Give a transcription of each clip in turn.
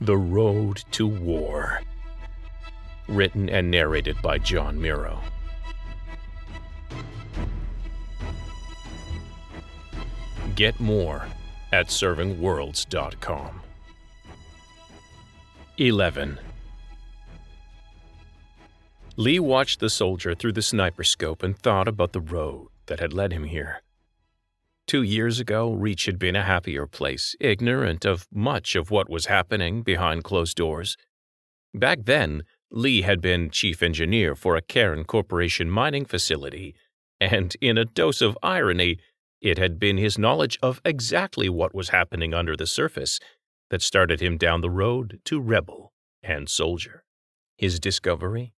The Road to War. Written and narrated by John Miro. Get more at servingworlds.com. 11. Lee watched the soldier through the sniper scope and thought about the road that had led him here. 2 years ago, Reach had been a happier place, ignorant of much of what was happening behind closed doors. Back then, Lee had been chief engineer for a Cairn Corporation mining facility, and in a dose of irony, it had been his knowledge of exactly what was happening under the surface that started him down the road to rebel and soldier. His discovery?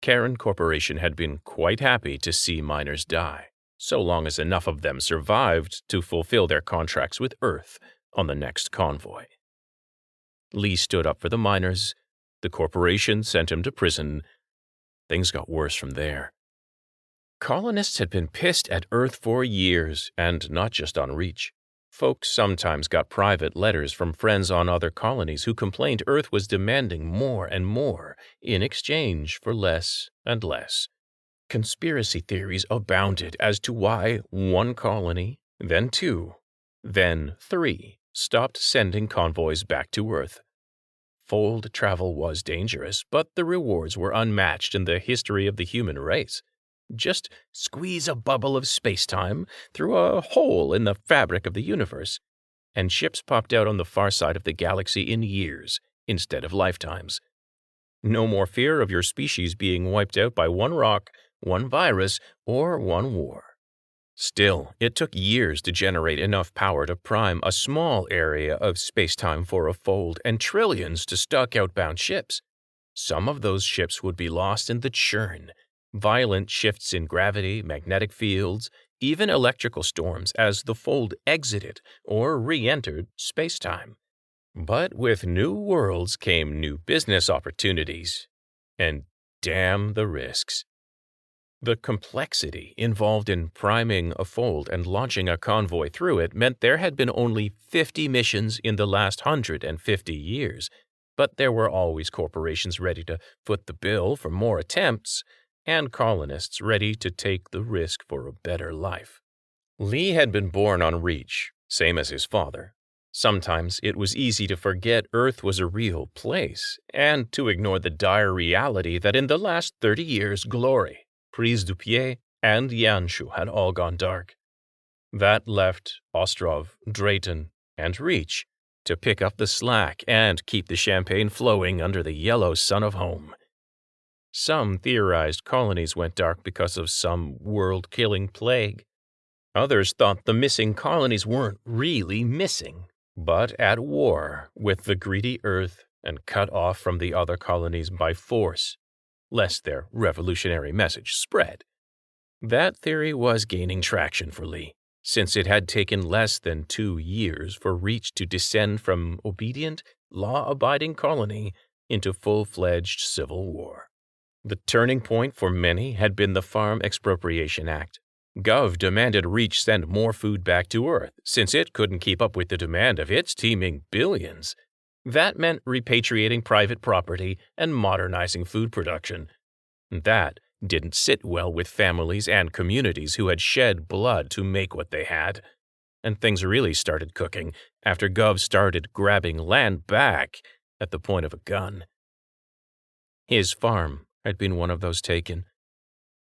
Cairn Corporation had been quite happy to see miners die, so long as enough of them survived to fulfill their contracts with Earth on the next convoy. Lee stood up for the miners. The corporation sent him to prison. Things got worse from there. Colonists had been pissed at Earth for years, and not just on Reach. Folks sometimes got private letters from friends on other colonies who complained Earth was demanding more and more in exchange for less and less. Conspiracy theories abounded as to why one colony, then 2, then 3, stopped sending convoys back to Earth. Fold travel was dangerous, but the rewards were unmatched in the history of the human race. Just squeeze a bubble of space-time through a hole in the fabric of the universe, and ships popped out on the far side of the galaxy in years instead of lifetimes. No more fear of your species being wiped out by one rock, one virus, or one war. Still, it took years to generate enough power to prime a small area of space-time for a fold and trillions to stock outbound ships. Some of those ships would be lost in the churn. Violent shifts in gravity, magnetic fields, even electrical storms as the fold exited or re-entered space-time. But with new worlds came new business opportunities. And damn the risks. The complexity involved in priming a fold and launching a convoy through it meant there had been only 50 missions in the last 150 years. But there were always corporations ready to foot the bill for more attempts, and colonists ready to take the risk for a better life. Lee had been born on Reach, same as his father. Sometimes it was easy to forget Earth was a real place, and to ignore the dire reality that in the last 30 years, Glory, Prise du Pied, and Yanshu had all gone dark. That left Ostrov, Drayton, and Reach to pick up the slack and keep the champagne flowing under the yellow sun of home. Some theorized colonies went dark because of some world-killing plague. Others thought the missing colonies weren't really missing, but at war with the greedy Earth and cut off from the other colonies by force, lest their revolutionary message spread. That theory was gaining traction for Lee, since it had taken less than 2 years for Reach to descend from obedient, law-abiding colony into full-fledged civil war. The turning point for many had been the Farm Expropriation Act. Gov demanded Reach send more food back to Earth, since it couldn't keep up with the demand of its teeming billions. That meant repatriating private property and modernizing food production. That didn't sit well with families and communities who had shed blood to make what they had. And things really started cooking after Gov started grabbing land back at the point of a gun. His farm had been one of those taken.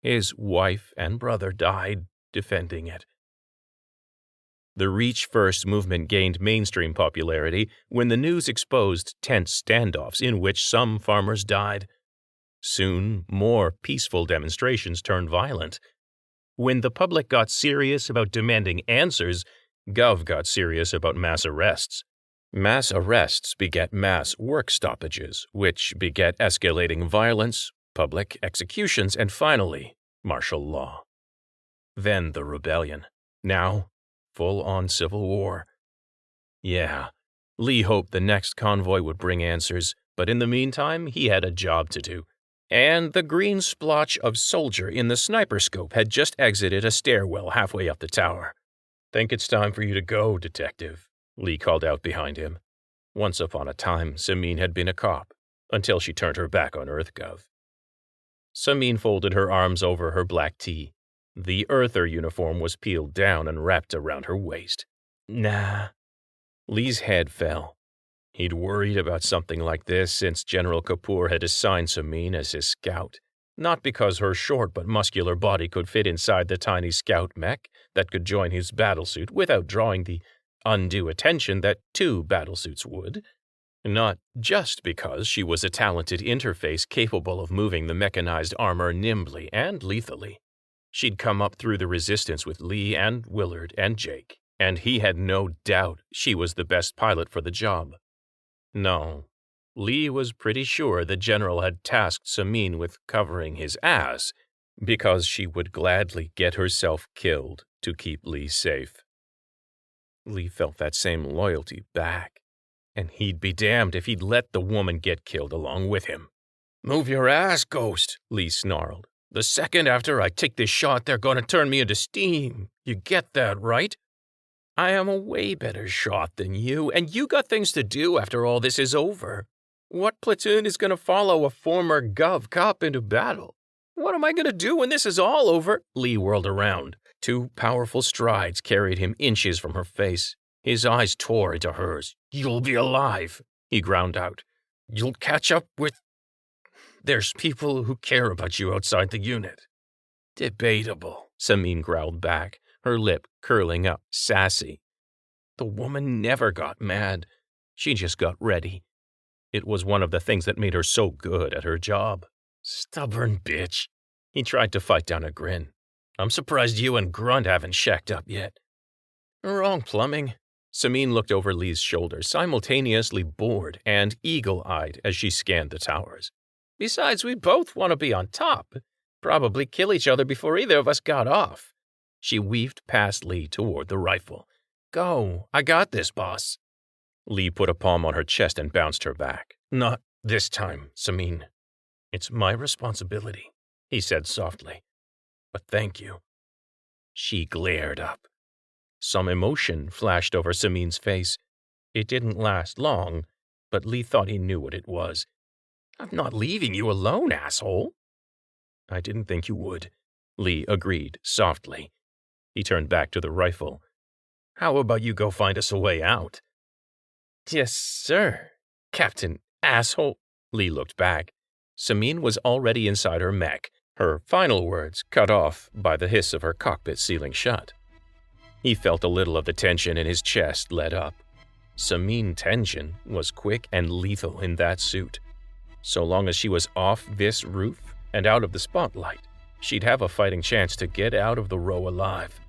His wife and brother died defending it. The Reach First movement gained mainstream popularity when the news exposed tense standoffs in which some farmers died. Soon, more peaceful demonstrations turned violent. When the public got serious about demanding answers, Gov got serious about mass arrests. Mass arrests beget mass work stoppages, which beget escalating violence, public executions, and finally, martial law. Then the rebellion. Now, full-on civil war. Yeah, Lee hoped the next convoy would bring answers, but in the meantime, he had a job to do. And the green splotch of soldier in the sniper scope had just exited a stairwell halfway up the tower. "Think it's time for you to go, Detective," Lee called out behind him. Once upon a time, Samin had been a cop, until she turned her back on EarthGov. Samin folded her arms over her black tee. The Earther uniform was peeled down and wrapped around her waist. Nah. Lee's head fell. He'd worried about something like this since General Kapoor had assigned Samin as his scout, not because her short but muscular body could fit inside the tiny scout mech that could join his battlesuit without drawing the undue attention that 2 battlesuits would, not just because she was a talented interface capable of moving the mechanized armor nimbly and lethally. She'd come up through the resistance with Lee and Willard and Jake, and he had no doubt she was the best pilot for the job. No, Lee was pretty sure the general had tasked Samin with covering his ass because she would gladly get herself killed to keep Lee safe. Lee felt that same loyalty back, and he'd be damned if he'd let the woman get killed along with him. "Move your ass, Ghost," Lee snarled. "The second after I take this shot, they're going to turn me into steam. You get that, right? I am a way better shot than you, and you got things to do after all this is over. What platoon is going to follow a former Gov cop into battle? What am I going to do when this is all over?" Lee whirled around. 2 powerful strides carried him inches from her face. His eyes tore into hers. "You'll be alive," he ground out. "You'll catch up with... There's people who care about you outside the unit." "Debatable," Samin growled back, her lip curling up, sassy. The woman never got mad. She just got ready. It was one of the things that made her so good at her job. "Stubborn bitch." He tried to fight down a grin. "I'm surprised you and Grunt haven't shacked up yet." "Wrong plumbing." Samin looked over Lee's shoulder, simultaneously bored and eagle-eyed as she scanned the towers. "Besides, we both want to be on top. Probably kill each other before either of us got off." She weaved past Lee toward the rifle. "Go. I got this, boss." Lee put a palm on her chest and bounced her back. "Not this time, Samin. It's my responsibility," he said softly. "But thank you." She glared up. Some emotion flashed over Samin's face. It didn't last long, but Lee thought he knew what it was. "I'm not leaving you alone, asshole." "I didn't think you would," Lee agreed softly. He turned back to the rifle. "How about you go find us a way out?" "Yes, sir, Captain Asshole." Lee looked back. Samin was already inside her mech, her final words cut off by the hiss of her cockpit sealing shut. He felt a little of the tension in his chest let up. Samin tension was quick and lethal in that suit. So long as she was off this roof and out of the spotlight, she'd have a fighting chance to get out of the row alive.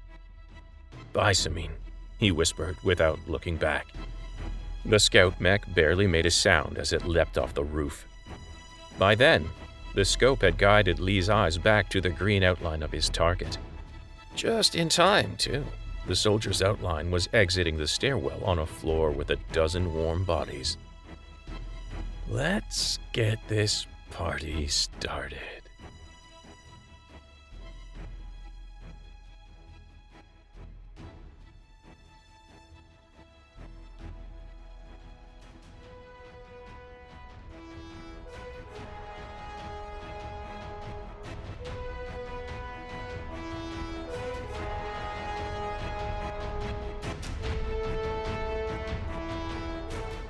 "Bye, Samin," he whispered without looking back. The scout mech barely made a sound as it leapt off the roof. By then, the scope had guided Lee's eyes back to the green outline of his target. Just in time, too. The soldier's outline was exiting the stairwell on a floor with a dozen warm bodies. "Let's get this party started."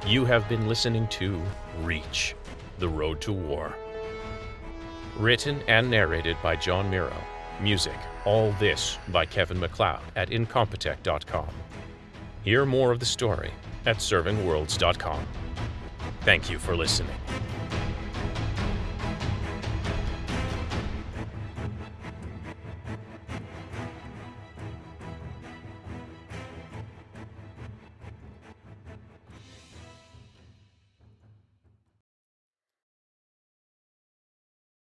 You have been listening to Reach, The Road to War. Written and narrated by John Miro. Music, All This by Kevin MacLeod at Incompetech.com. Hear more of the story at servingworlds.com. Thank you for listening.